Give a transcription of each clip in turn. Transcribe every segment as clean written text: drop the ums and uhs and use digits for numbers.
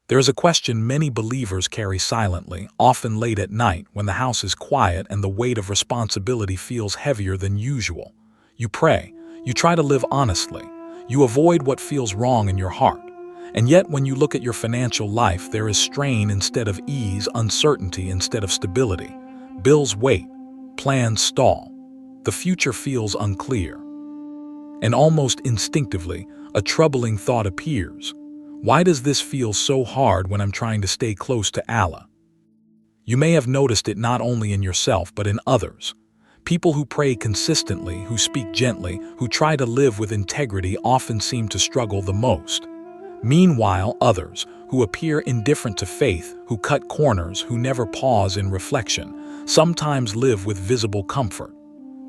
There is a question many believers carry silently, often late at night when the house is quiet and the weight of responsibility feels heavier than usual. You pray, you try to live honestly, you avoid what feels wrong in your heart. And yet when you look at your financial life, there is strain instead of ease, uncertainty instead of stability. Bills wait, plans stall. The future feels unclear. And almost instinctively, a troubling thought appears. Why does this feel so hard when I'm trying to stay close to Allah? You may have noticed it not only in yourself but in others. People who pray consistently, who speak gently, who try to live with integrity often seem to struggle the most. Meanwhile, others, who appear indifferent to faith, who cut corners, who never pause in reflection, sometimes live with visible comfort.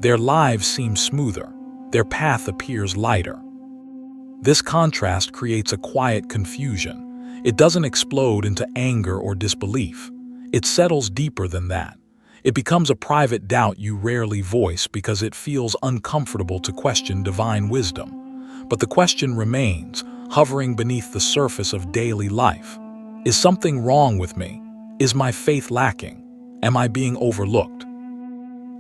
Their lives seem smoother. Their path appears lighter. This contrast creates a quiet confusion. It doesn't explode into anger or disbelief. It settles deeper than that. It becomes a private doubt you rarely voice because it feels uncomfortable to question divine wisdom. But the question remains, hovering beneath the surface of daily life. Is something wrong with me? Is my faith lacking? Am I being overlooked?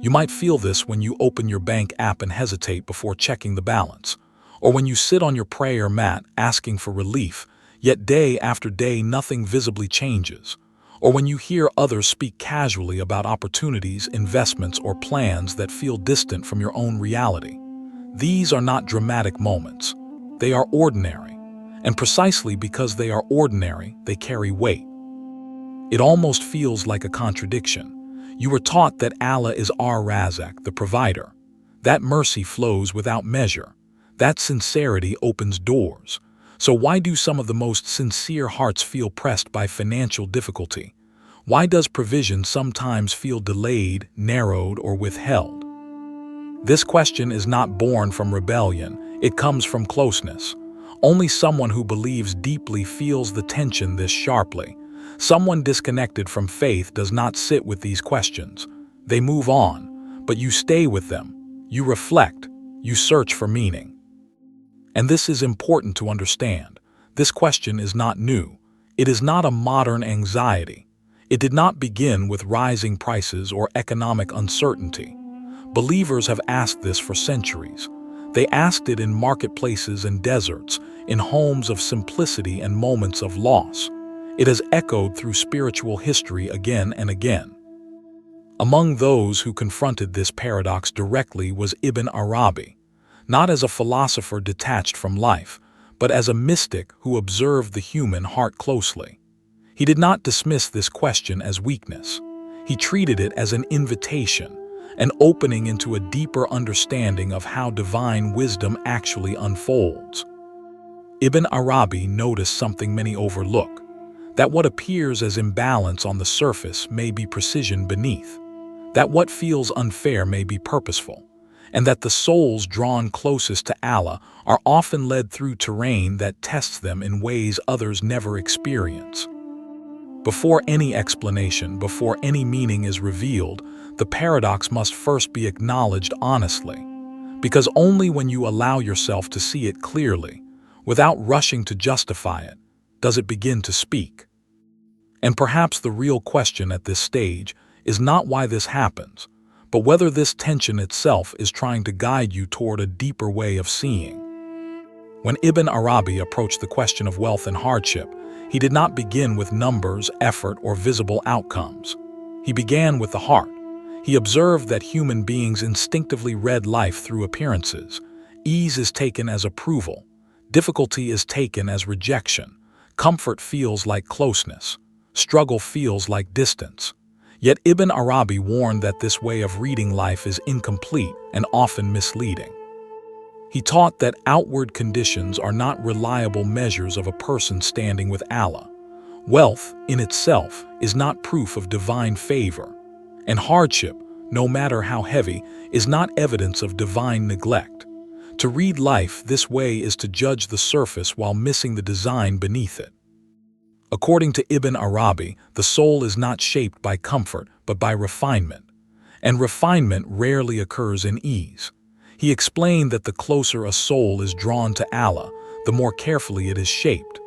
You might feel this when you open your bank app and hesitate before checking the balance, or when you sit on your prayer mat asking for relief, yet day after day nothing visibly changes, or when you hear others speak casually about opportunities, investments, or plans that feel distant from your own reality. These are not dramatic moments. They are ordinary, and precisely because they are ordinary, they carry weight. It almost feels like a contradiction. You were taught that Allah is Ar-Razak, the provider. That mercy flows without measure. That sincerity opens doors. So why do some of the most sincere hearts feel pressed by financial difficulty? Why does provision sometimes feel delayed, narrowed, or withheld? This question is not born from rebellion, it comes from closeness. Only someone who believes deeply feels the tension this sharply. Someone disconnected from faith does not sit with these questions. They move on, but you stay with them. You reflect, you search for meaning. And this is important to understand. This question is not new. It is not a modern anxiety. It did not begin with rising prices or economic uncertainty. Believers have asked this for centuries. They asked it in marketplaces and deserts, in homes of simplicity and moments of loss. It has echoed through spiritual history again and again. Among those who confronted this paradox directly was Ibn Arabi, not as a philosopher detached from life, but as a mystic who observed the human heart closely. He did not dismiss this question as weakness. He treated it as an invitation, an opening into a deeper understanding of how divine wisdom actually unfolds. Ibn Arabi noticed something many overlook, that what appears as imbalance on the surface may be precision beneath, that what feels unfair may be purposeful, and that the souls drawn closest to Allah are often led through terrain that tests them in ways others never experience. Before any explanation, before any meaning is revealed, the paradox must first be acknowledged honestly, because only when you allow yourself to see it clearly, without rushing to justify it, does it begin to speak. And perhaps the real question at this stage is not why this happens, but whether this tension itself is trying to guide you toward a deeper way of seeing. When Ibn Arabi approached the question of wealth and hardship, he did not begin with numbers, effort, or visible outcomes. He began with the heart. He observed that human beings instinctively read life through appearances. Ease is taken as approval. Difficulty is taken as rejection. Comfort feels like closeness. Struggle feels like distance. Yet Ibn Arabi warned that this way of reading life is incomplete and often misleading. He taught that outward conditions are not reliable measures of a person standing with Allah. Wealth, in itself, is not proof of divine favor, and hardship, no matter how heavy, is not evidence of divine neglect. To read life this way is to judge the surface while missing the design beneath it. According to Ibn Arabi, the soul is not shaped by comfort, but by refinement. And refinement rarely occurs in ease. He explained that the closer a soul is drawn to Allah, the more carefully it is shaped.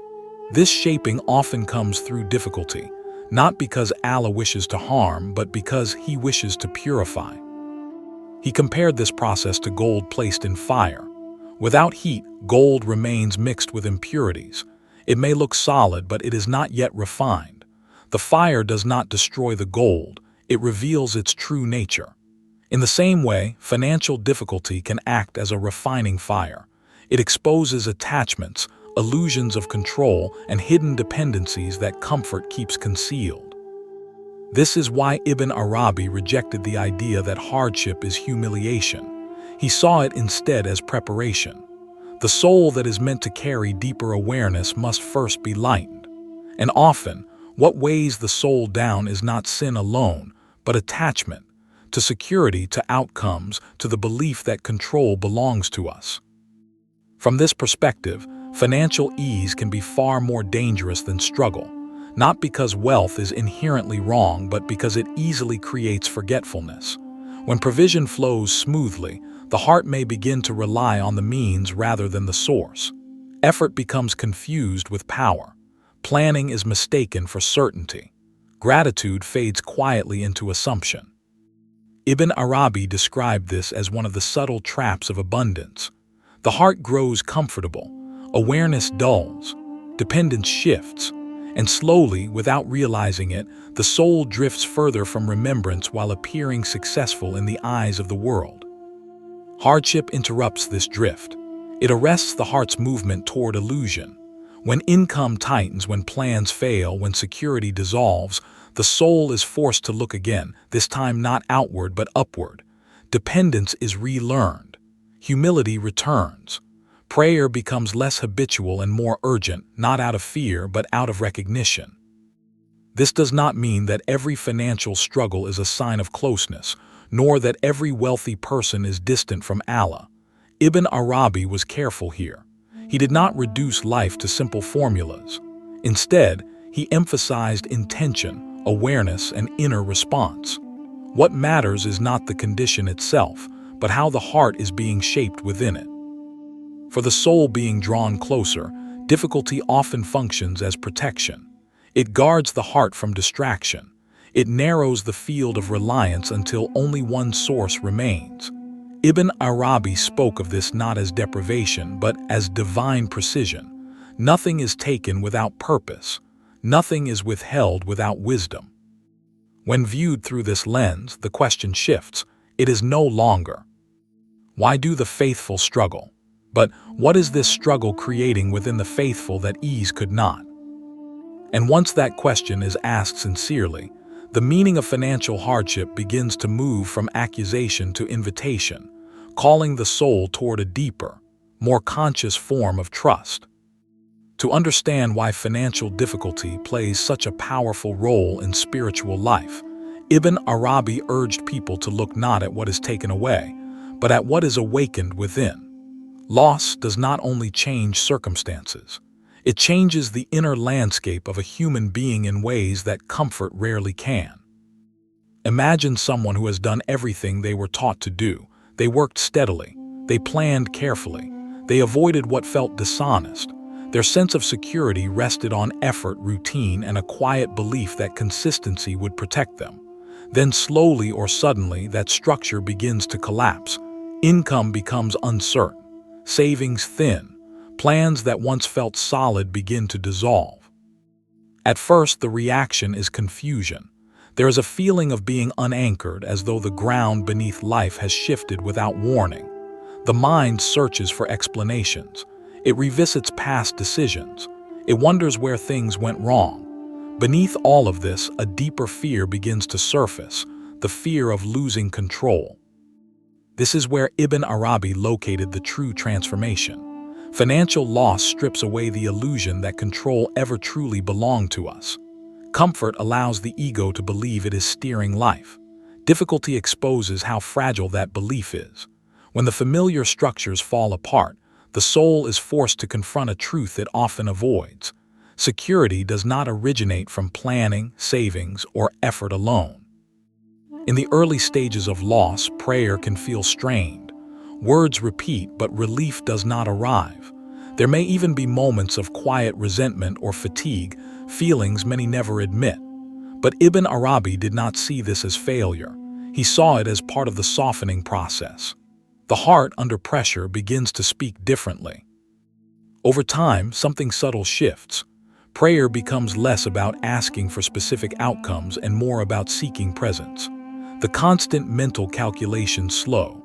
This shaping often comes through difficulty, not because Allah wishes to harm, but because He wishes to purify. He compared this process to gold placed in fire. Without heat, gold remains mixed with impurities. It may look solid, but it is not yet refined. The fire does not destroy the gold, it reveals its true nature. In the same way, financial difficulty can act as a refining fire. It exposes attachments, illusions of control, and hidden dependencies that comfort keeps concealed. This is why Ibn Arabi rejected the idea that hardship is humiliation. He saw it instead as preparation. The soul that is meant to carry deeper awareness must first be lightened. And often, what weighs the soul down is not sin alone, but attachment, to security, to outcomes, to the belief that control belongs to us. From this perspective, financial ease can be far more dangerous than struggle, not because wealth is inherently wrong, but because it easily creates forgetfulness. When provision flows smoothly, the heart may begin to rely on the means rather than the source. Effort becomes confused with power. Planning is mistaken for certainty. Gratitude fades quietly into assumption. Ibn Arabi described this as one of the subtle traps of abundance. The heart grows comfortable, awareness dulls, dependence shifts, and slowly, without realizing it, the soul drifts further from remembrance while appearing successful in the eyes of the world. Hardship interrupts this drift. It arrests the heart's movement toward illusion. When income tightens, when plans fail, when security dissolves, the soul is forced to look again, this time not outward but upward. Dependence is relearned. Humility returns. Prayer becomes less habitual and more urgent, not out of fear but out of recognition. This does not mean that every financial struggle is a sign of closeness, nor that every wealthy person is distant from Allah. Ibn Arabi was careful here. He did not reduce life to simple formulas. Instead, he emphasized intention, awareness, and inner response. What matters is not the condition itself, but how the heart is being shaped within it. For the soul being drawn closer, difficulty often functions as protection. It guards the heart from distraction. It narrows the field of reliance until only one source remains. Ibn Arabi spoke of this not as deprivation, but as divine precision. Nothing is taken without purpose. Nothing is withheld without wisdom. When viewed through this lens, the question shifts. It is no longer, why do the faithful struggle? But what is this struggle creating within the faithful that ease could not? And once that question is asked sincerely, the meaning of financial hardship begins to move from accusation to invitation, calling the soul toward a deeper, more conscious form of trust. To understand why financial difficulty plays such a powerful role in spiritual life, Ibn Arabi urged people to look not at what is taken away, but at what is awakened within. Loss does not only change circumstances, it changes the inner landscape of a human being in ways that comfort rarely can. Imagine someone who has done everything they were taught to do. They worked steadily, they planned carefully, they avoided what felt dishonest. Their sense of security rested on effort, routine, and a quiet belief that consistency would protect them. Then slowly or suddenly, that structure begins to collapse. Income becomes uncertain. Savings thin. Plans that once felt solid begin to dissolve. At first, the reaction is confusion. There is a feeling of being unanchored, as though the ground beneath life has shifted without warning. The mind searches for explanations. It revisits past decisions. It wonders where things went wrong. Beneath all of this, a deeper fear begins to surface, the fear of losing control. This is where Ibn Arabi located the true transformation. Financial loss strips away the illusion that control ever truly belonged to us. Comfort allows the ego to believe it is steering life. Difficulty exposes how fragile that belief is. When the familiar structures fall apart, the soul is forced to confront a truth it often avoids. Security does not originate from planning, savings, or effort alone. In the early stages of loss, prayer can feel strained. Words repeat, but relief does not arrive. There may even be moments of quiet resentment or fatigue, feelings many never admit. But Ibn Arabi did not see this as failure. He saw it as part of the softening process. The heart, under pressure, begins to speak differently. Over time, something subtle shifts. Prayer becomes less about asking for specific outcomes and more about seeking presence. The constant mental calculations slow.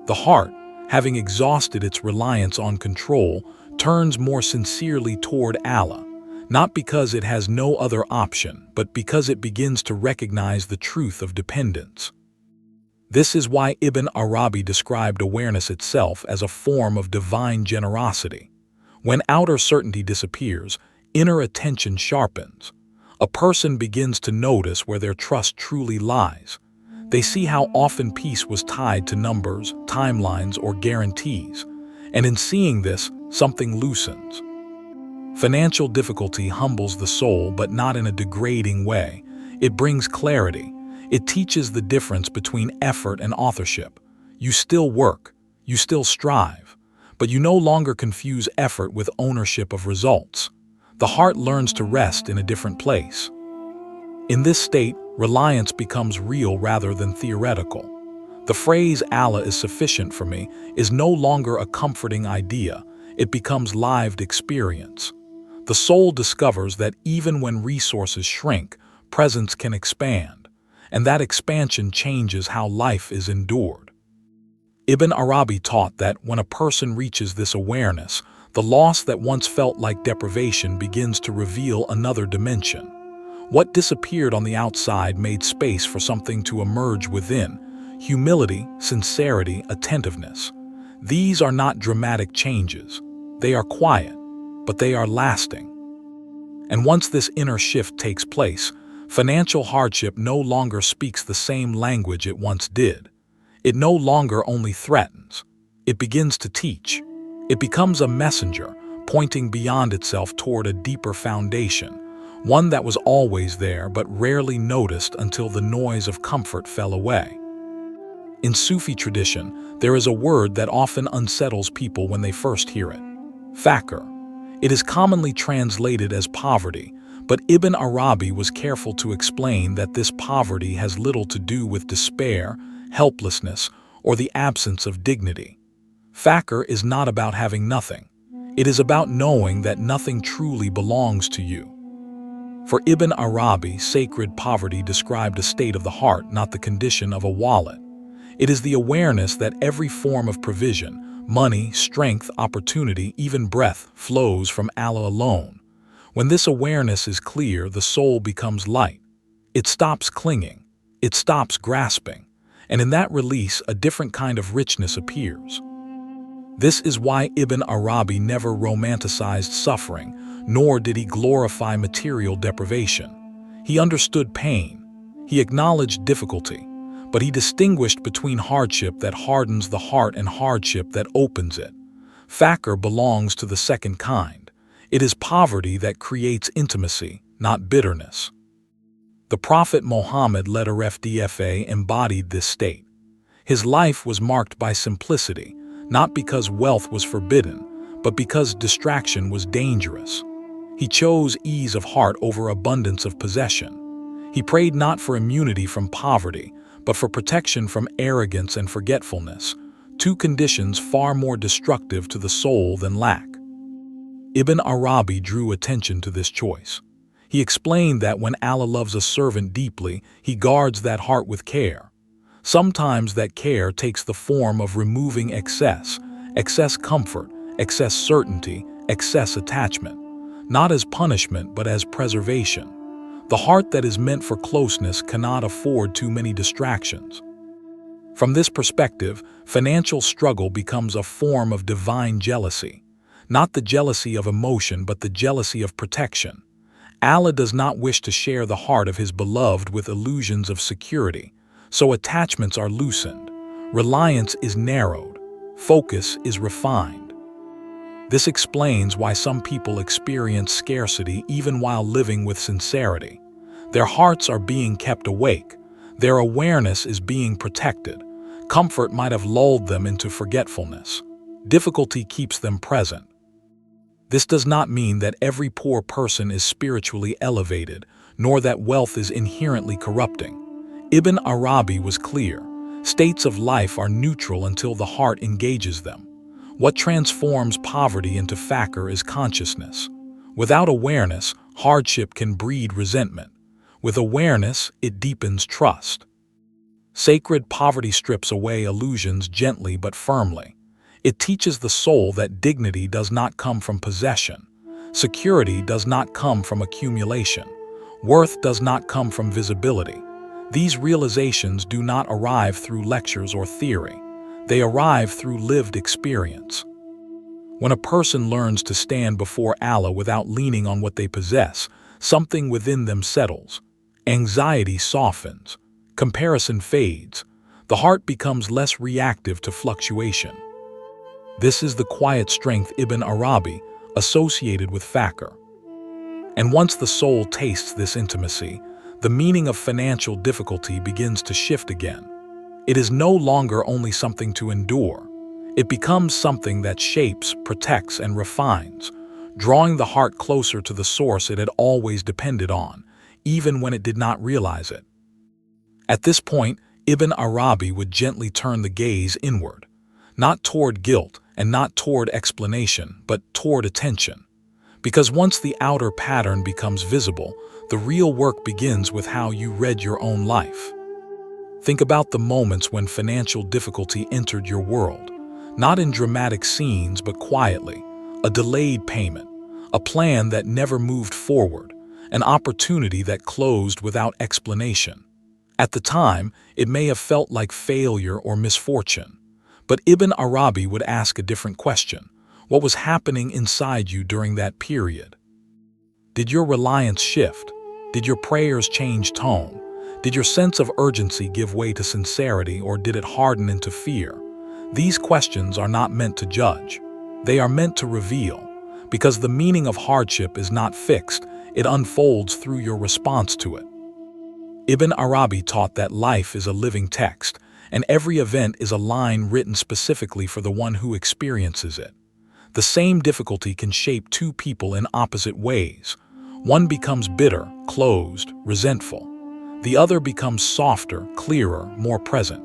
The heart, having exhausted its reliance on control, turns more sincerely toward Allah, not because it has no other option, but because it begins to recognize the truth of dependence. This is why Ibn Arabi described awareness itself as a form of divine generosity. When outer certainty disappears, inner attention sharpens. A person begins to notice where their trust truly lies. They see how often peace was tied to numbers, timelines, or guarantees. And in seeing this, something loosens. Financial difficulty humbles the soul, but not in a degrading way. It brings clarity. It teaches the difference between effort and authorship. You still work, you still strive, but you no longer confuse effort with ownership of results. The heart learns to rest in a different place. In this state, reliance becomes real rather than theoretical. The phrase "Allah is sufficient for me" is no longer a comforting idea. It becomes lived experience. The soul discovers that even when resources shrink, presence can expand, and that expansion changes how life is endured. Ibn Arabi taught that when a person reaches this awareness, the loss that once felt like deprivation begins to reveal another dimension. What disappeared on the outside made space for something to emerge within: humility, sincerity, attentiveness. These are not dramatic changes. They are quiet, but they are lasting. And once this inner shift takes place, financial hardship no longer speaks the same language it once did. It no longer only threatens. It begins to teach. It becomes a messenger, pointing beyond itself toward a deeper foundation, one that was always there but rarely noticed until the noise of comfort fell away. In Sufi tradition, there is a word that often unsettles people when they first hear it: faqr. It is commonly translated as poverty, but Ibn Arabi was careful to explain that this poverty has little to do with despair, helplessness, or the absence of dignity. Faqr is not about having nothing. It is about knowing that nothing truly belongs to you. For Ibn Arabi, sacred poverty described a state of the heart, not the condition of a wallet. It is the awareness that every form of provision, money, strength, opportunity, even breath, flows from Allah alone. When this awareness is clear, the soul becomes light. It stops clinging. It stops grasping. And in that release, a different kind of richness appears. This is why Ibn Arabi never romanticized suffering, nor did he glorify material deprivation. He understood pain. He acknowledged difficulty, but he distinguished between hardship that hardens the heart and hardship that opens it. Faqr belongs to the second kind. It is poverty that creates intimacy, not bitterness. The Prophet Muhammad embodied this state. His life was marked by simplicity, not because wealth was forbidden, but because distraction was dangerous. He chose ease of heart over abundance of possession. He prayed not for immunity from poverty, but for protection from arrogance and forgetfulness, two conditions far more destructive to the soul than lack. Ibn Arabi drew attention to this choice. He explained that when Allah loves a servant deeply, he guards that heart with care. Sometimes that care takes the form of removing excess comfort, excess certainty, excess attachment, not as punishment but as preservation. The heart that is meant for closeness cannot afford too many distractions. From this perspective, financial struggle becomes a form of divine jealousy, not the jealousy of emotion but the jealousy of protection. Allah does not wish to share the heart of his beloved with illusions of security, so attachments are loosened, reliance is narrowed, focus is refined. This explains why some people experience scarcity even while living with sincerity. Their hearts are being kept awake, their awareness is being protected. Comfort might have lulled them into forgetfulness. Difficulty keeps them present. This does not mean that every poor person is spiritually elevated, nor that wealth is inherently corrupting. Ibn Arabi was clear. States of life are neutral until the heart engages them. What transforms poverty into fakir is consciousness. Without awareness, hardship can breed resentment. With awareness, it deepens trust. Sacred poverty strips away illusions gently but firmly. It teaches the soul that dignity does not come from possession. Security does not come from accumulation. Worth does not come from visibility. These realizations do not arrive through lectures or theory. They arrive through lived experience. When a person learns to stand before Allah without leaning on what they possess, something within them settles. Anxiety softens. Comparison fades. The heart becomes less reactive to fluctuation. This is the quiet strength Ibn Arabi associated with fakir. And once the soul tastes this intimacy, the meaning of financial difficulty begins to shift again. It is no longer only something to endure. It becomes something that shapes, protects, and refines, drawing the heart closer to the source it had always depended on, even when it did not realize it. At this point, Ibn Arabi would gently turn the gaze inward, not toward guilt and not toward explanation, but toward attention. Because once the outer pattern becomes visible, the real work begins with how you read your own life. Think about the moments when financial difficulty entered your world, not in dramatic scenes but quietly, a delayed payment, a plan that never moved forward, an opportunity that closed without explanation. At the time, it may have felt like failure or misfortune, but Ibn Arabi would ask a different question. What was happening inside you during that period? Did your reliance shift? Did your prayers change tone? Did your sense of urgency give way to sincerity, or did it harden into fear? These questions are not meant to judge. They are meant to reveal, because the meaning of hardship is not fixed, it unfolds through your response to it. Ibn Arabi taught that life is a living text, and every event is a line written specifically for the one who experiences it. The same difficulty can shape two people in opposite ways. One becomes bitter, closed, resentful. The other becomes softer, clearer, more present.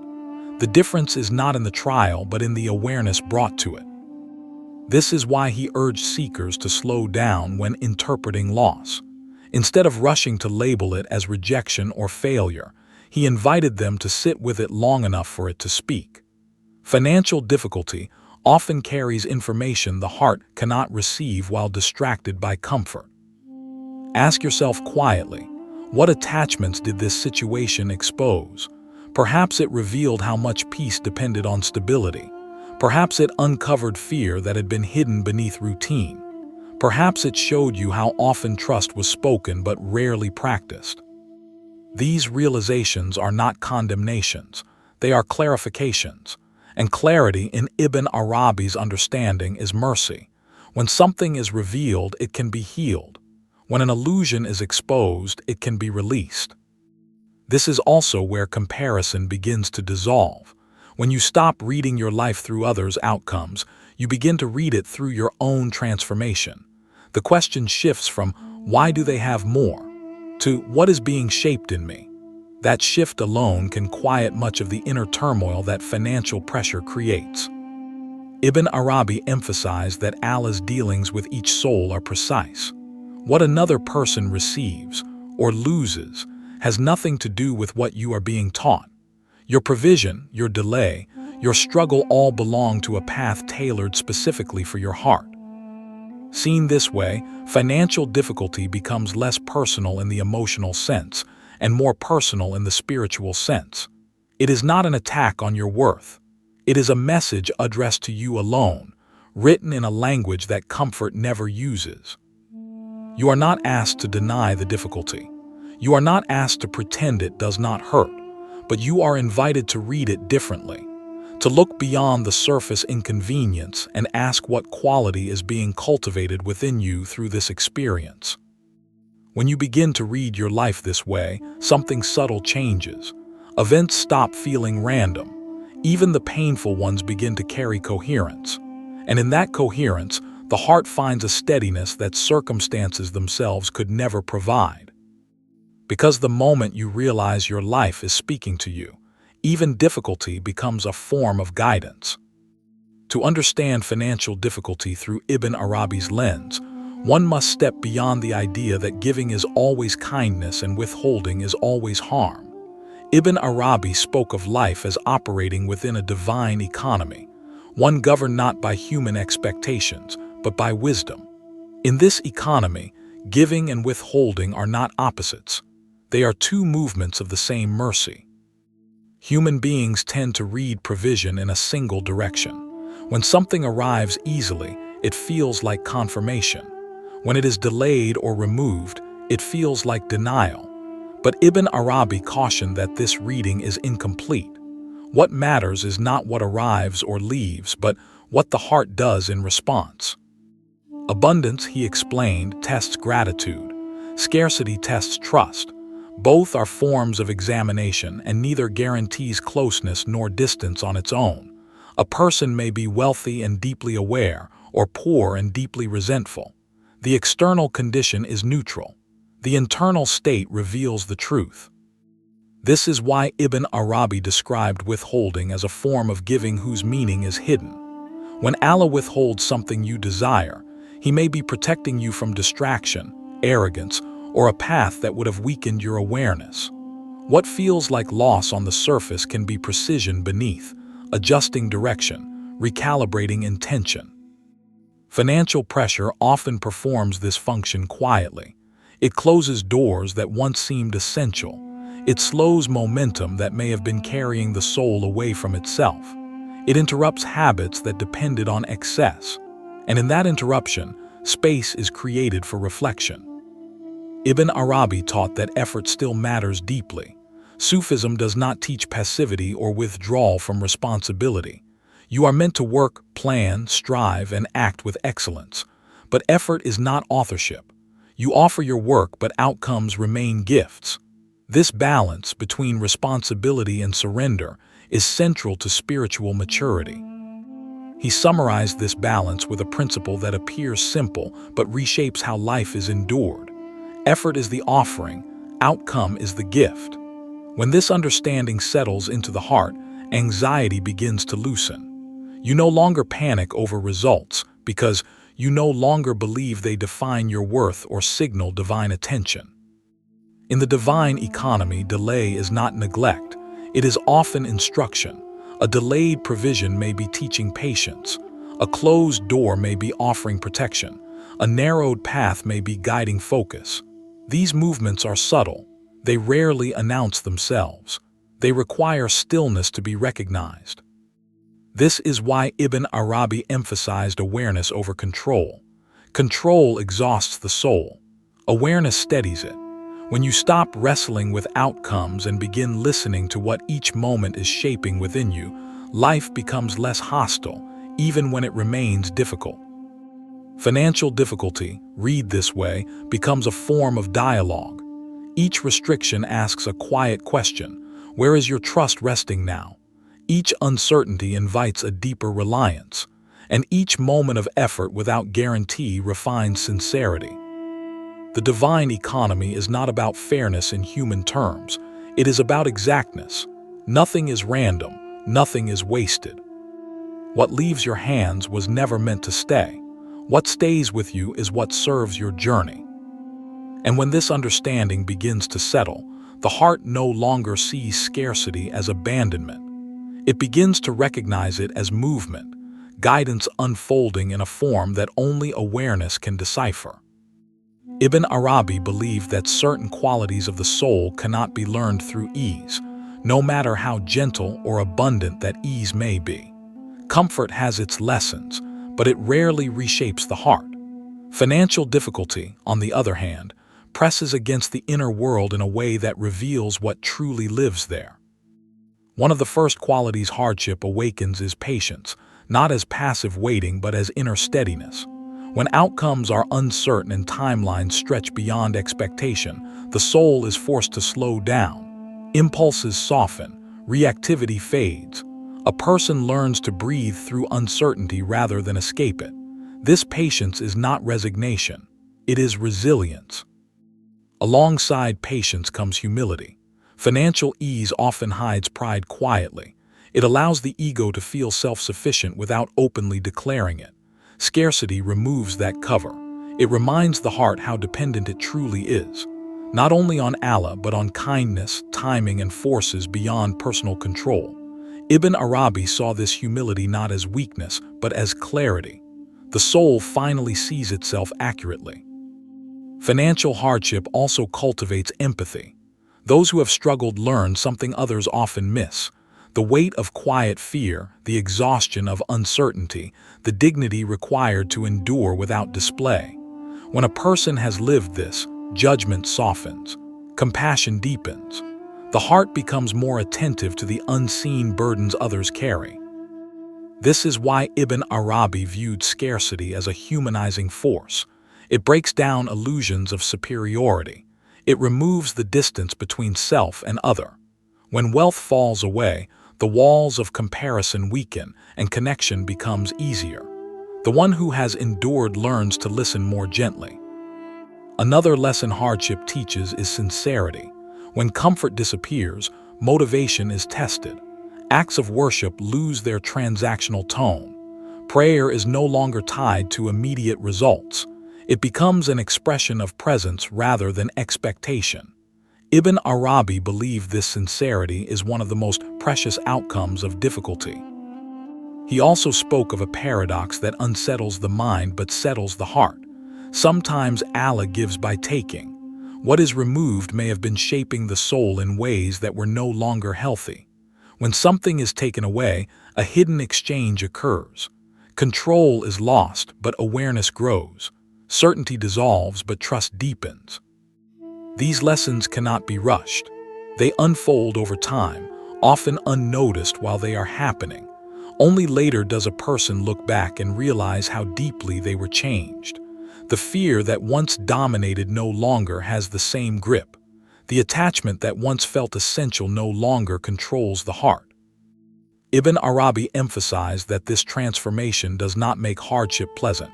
The difference is not in the trial, but in the awareness brought to it. This is why he urged seekers to slow down when interpreting loss. Instead of rushing to label it as rejection or failure, he invited them to sit with it long enough for it to speak. Financial difficulty often carries information the heart cannot receive while distracted by comfort. Ask yourself quietly, what attachments did this situation expose? Perhaps it revealed how much peace depended on stability. Perhaps it uncovered fear that had been hidden beneath routine. Perhaps it showed you how often trust was spoken but rarely practiced. These realizations are not condemnations, they are clarifications. And clarity in Ibn Arabi's understanding is mercy. When something is revealed, it can be healed. When an illusion is exposed, it can be released. This is also where comparison begins to dissolve. When you stop reading your life through others' outcomes, you begin to read it through your own transformation. The question shifts from, why do they have more? To, what is being shaped in me? That shift alone can quiet much of the inner turmoil that financial pressure creates. Ibn Arabi emphasized that Allah's dealings with each soul are precise. What another person receives or loses has nothing to do with what you are being taught. Your provision, your delay, your struggle all belong to a path tailored specifically for your heart. Seen this way, financial difficulty becomes less personal in the emotional sense and more personal in the spiritual sense. It is not an attack on your worth. It is a message addressed to you alone, written in a language that comfort never uses. You are not asked to deny the difficulty. You are not asked to pretend it does not hurt, but you are invited to read it differently, to look beyond the surface inconvenience and ask what quality is being cultivated within you through this experience. When you begin to read your life this way, something subtle changes. Events stop feeling random. Even the painful ones begin to carry coherence. And in that coherence, The heart finds a steadiness that circumstances themselves could never provide. Because the moment you realize your life is speaking to you, even difficulty becomes a form of guidance. To understand financial difficulty through Ibn Arabi's lens, one must step beyond the idea that giving is always kindness and withholding is always harm. Ibn Arabi spoke of life as operating within a divine economy, one governed not by human expectations, but by wisdom. In this economy, giving and withholding are not opposites. They are two movements of the same mercy. Human beings tend to read provision in a single direction. When something arrives easily, it feels like confirmation. When it is delayed or removed, it feels like denial. But Ibn Arabi cautioned that this reading is incomplete. What matters is not what arrives or leaves, but what the heart does in response. Abundance, he explained, tests gratitude. Scarcity tests trust. Both are forms of examination, and neither guarantees closeness nor distance on its own. A person may be wealthy and deeply aware, or poor and deeply resentful. The external condition is neutral. The internal state reveals the truth. This is why Ibn Arabi described withholding as a form of giving whose meaning is hidden. When Allah withholds something you desire, He may be protecting you from distraction, arrogance, or a path that would have weakened your awareness. What feels like loss on the surface can be precision beneath, adjusting direction, recalibrating intention. Financial pressure often performs this function quietly. It closes doors that once seemed essential. It slows momentum that may have been carrying the soul away from itself. It interrupts habits that depended on excess. And in that interruption, space is created for reflection. Ibn Arabi taught that effort still matters deeply. Sufism does not teach passivity or withdrawal from responsibility. You are meant to work, plan, strive, and act with excellence. But effort is not authorship. You offer your work, but outcomes remain gifts. This balance between responsibility and surrender is central to spiritual maturity. He summarized this balance with a principle that appears simple but reshapes how life is endured. Effort is the offering, outcome is the gift. When this understanding settles into the heart, anxiety begins to loosen. You no longer panic over results because you no longer believe they define your worth or signal divine attention. In the divine economy, delay is not neglect. It is often instruction. A delayed provision may be teaching patience. A closed door may be offering protection. A narrowed path may be guiding focus. These movements are subtle. They rarely announce themselves. They require stillness to be recognized. This is why Ibn Arabi emphasized awareness over control. Control exhausts the soul. Awareness steadies it. When you stop wrestling with outcomes and begin listening to what each moment is shaping within you, life becomes less hostile, even when it remains difficult. Financial difficulty, read this way, becomes a form of dialogue. Each restriction asks a quiet question: where is your trust resting now? Each uncertainty invites a deeper reliance, and each moment of effort without guarantee refines sincerity. The divine economy is not about fairness in human terms. It is about exactness. Nothing is random, nothing is wasted. What leaves your hands was never meant to stay. What stays with you is what serves your journey. And when this understanding begins to settle, the heart no longer sees scarcity as abandonment. It begins to recognize it as movement, guidance unfolding in a form that only awareness can decipher. Ibn Arabi believed that certain qualities of the soul cannot be learned through ease, no matter how gentle or abundant that ease may be. Comfort has its lessons, but it rarely reshapes the heart. Financial difficulty, on the other hand, presses against the inner world in a way that reveals what truly lives there. One of the first qualities hardship awakens is patience, not as passive waiting but as inner steadiness. When outcomes are uncertain and timelines stretch beyond expectation, the soul is forced to slow down. Impulses soften, reactivity fades. A person learns to breathe through uncertainty rather than escape it. This patience is not resignation, it is resilience. Alongside patience comes humility. Financial ease often hides pride quietly. It allows the ego to feel self-sufficient without openly declaring it. Scarcity removes that cover. It reminds the heart how dependent it truly is, not only on Allah but on kindness, timing, and forces beyond personal control. Ibn Arabi saw this humility not as weakness but as clarity. The soul finally sees itself accurately. Financial hardship also cultivates empathy. Those who have struggled learn something others often miss: the weight of quiet fear, the exhaustion of uncertainty, the dignity required to endure without display. When a person has lived this, judgment softens, compassion deepens. The heart becomes more attentive to the unseen burdens others carry. This is why Ibn Arabi viewed scarcity as a humanizing force. It breaks down illusions of superiority. It removes the distance between self and other. When wealth falls away, the walls of comparison weaken and connection becomes easier. The one who has endured learns to listen more gently. Another lesson hardship teaches is sincerity. When comfort disappears, motivation is tested. Acts of worship lose their transactional tone. Prayer is no longer tied to immediate results. It becomes an expression of presence rather than expectation. Ibn Arabi believed this sincerity is one of the most precious outcomes of difficulty. He also spoke of a paradox that unsettles the mind but settles the heart. Sometimes Allah gives by taking. What is removed may have been shaping the soul in ways that were no longer healthy. When something is taken away, a hidden exchange occurs. Control is lost, but awareness grows. Certainty dissolves, but trust deepens. These lessons cannot be rushed. They unfold over time, often unnoticed while they are happening. Only later does a person look back and realize how deeply they were changed. The fear that once dominated no longer has the same grip. The attachment that once felt essential no longer controls the heart. Ibn Arabi emphasized that this transformation does not make hardship pleasant.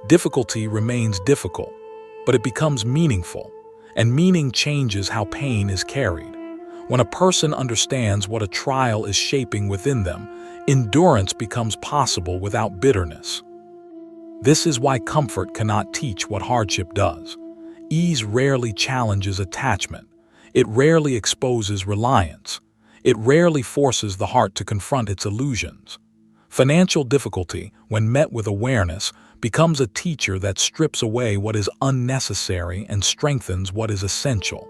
Difficulty remains difficult, but it becomes meaningful, and meaning changes how pain is carried. When a person understands what a trial is shaping within them, endurance becomes possible without bitterness. This is why comfort cannot teach what hardship does. Ease rarely challenges attachment. It rarely exposes reliance. It rarely forces the heart to confront its illusions. Financial difficulty, when met with awareness, becomes a teacher that strips away what is unnecessary and strengthens what is essential.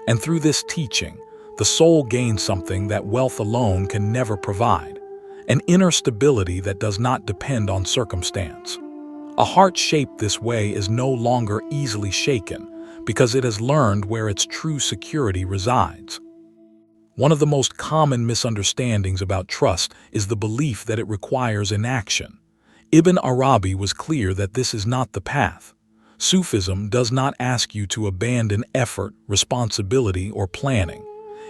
And through this teaching, the soul gains something that wealth alone can never provide: an inner stability that does not depend on circumstance. A heart shaped this way is no longer easily shaken because it has learned where its true security resides. One of the most common misunderstandings about trust is the belief that it requires inaction. Ibn Arabi was clear that this is not the path. Sufism does not ask you to abandon effort, responsibility, or planning.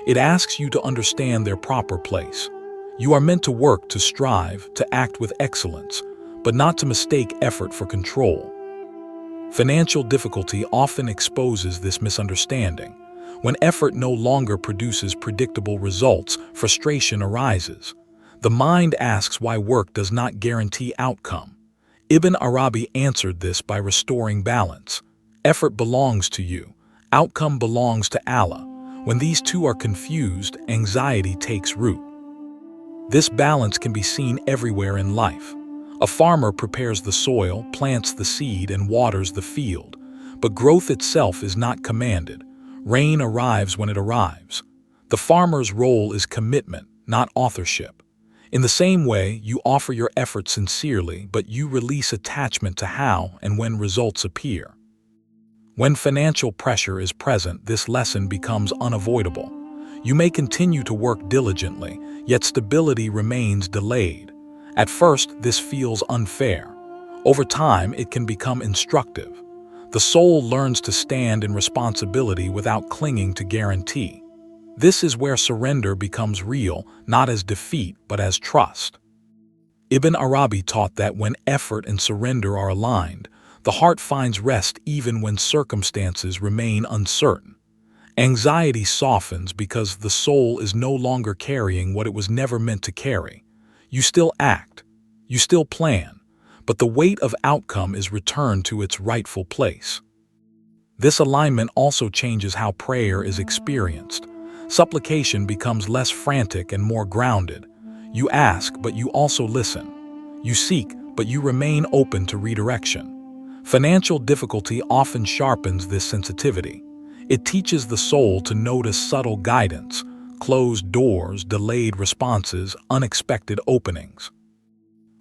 It asks you to understand their proper place. You are meant to work, to strive, to act with excellence, but not to mistake effort for control. Financial difficulty often exposes this misunderstanding. When effort no longer produces predictable results, frustration arises. The mind asks why work does not guarantee outcome. Ibn Arabi answered this by restoring balance. Effort belongs to you. Outcome belongs to Allah. When these two are confused, anxiety takes root. This balance can be seen everywhere in life. A farmer prepares the soil, plants the seed, and waters the field. But growth itself is not commanded. Rain arrives when it arrives. The farmer's role is commitment, not authorship. In the same way, you offer your effort sincerely, but you release attachment to how and when results appear. When financial pressure is present, this lesson becomes unavoidable. You may continue to work diligently, yet stability remains delayed. At first, this feels unfair. Over time, it can become instructive. The soul learns to stand in responsibility without clinging to guarantee. This is where surrender becomes real, not as defeat, but as trust. Ibn Arabi taught that when effort and surrender are aligned, the heart finds rest even when circumstances remain uncertain. Anxiety softens because the soul is no longer carrying what it was never meant to carry. You still act, you still plan, but the weight of outcome is returned to its rightful place. This alignment also changes how prayer is experienced. Supplication becomes less frantic and more grounded. You ask, but you also listen. You seek, but you remain open to redirection. Financial difficulty often sharpens this sensitivity. It teaches the soul to notice subtle guidance, closed doors, delayed responses, unexpected openings.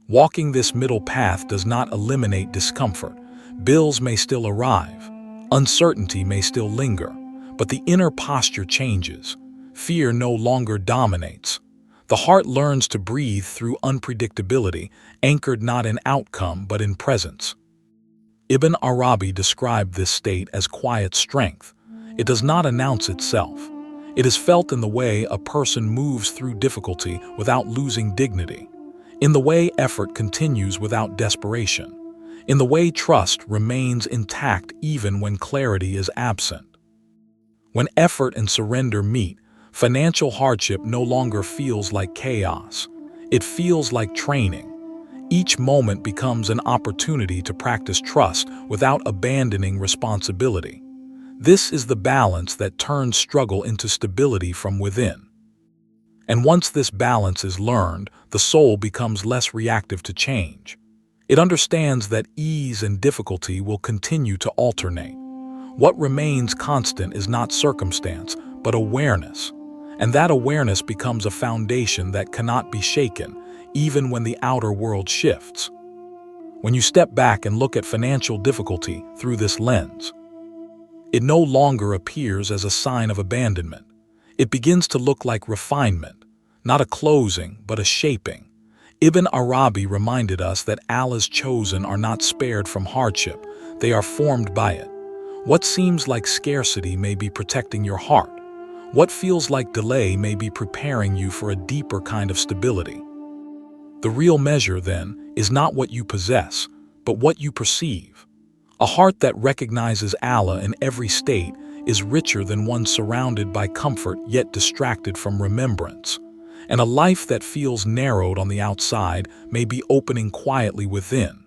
Walking this middle path does not eliminate discomfort. Bills may still arrive. Uncertainty may still linger, but the inner posture changes. Fear no longer dominates. The heart learns to breathe through unpredictability, anchored not in outcome but in presence. Ibn Arabi described this state as quiet strength. It does not announce itself. It is felt in the way a person moves through difficulty without losing dignity, in the way effort continues without desperation, in the way trust remains intact even when clarity is absent. When effort and surrender meet, financial hardship no longer feels like chaos. It feels like training. Each moment becomes an opportunity to practice trust without abandoning responsibility. This is the balance that turns struggle into stability from within. And once this balance is learned, the soul becomes less reactive to change. It understands that ease and difficulty will continue to alternate. What remains constant is not circumstance, but awareness. And that awareness becomes a foundation that cannot be shaken, even when the outer world shifts. When you step back and look at financial difficulty through this lens, it no longer appears as a sign of abandonment. It begins to look like refinement, not a closing, but a shaping. Ibn Arabi reminded us that Allah's chosen are not spared from hardship, they are formed by it. What seems like scarcity may be protecting your heart. What feels like delay may be preparing you for a deeper kind of stability. The real measure, then, is not what you possess, but what you perceive. A heart that recognizes Allah in every state is richer than one surrounded by comfort yet distracted from remembrance. And a life that feels narrowed on the outside may be opening quietly within.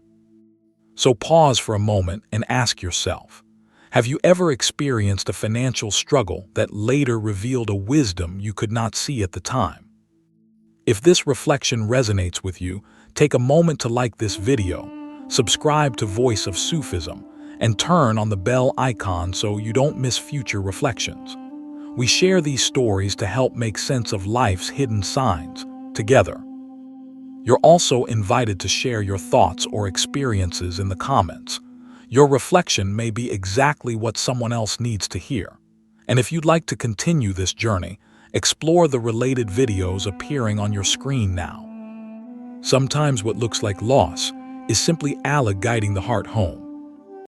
So pause for a moment and ask yourself, have you ever experienced a financial struggle that later revealed a wisdom you could not see at the time? If this reflection resonates with you, take a moment to like this video, subscribe to Voice of Sufism, and turn on the bell icon so you don't miss future reflections. We share these stories to help make sense of life's hidden signs together. You're also invited to share your thoughts or experiences in the comments. Your reflection may be exactly what someone else needs to hear. And if you'd like to continue this journey, explore the related videos appearing on your screen now. Sometimes what looks like loss is simply Allah guiding the heart home.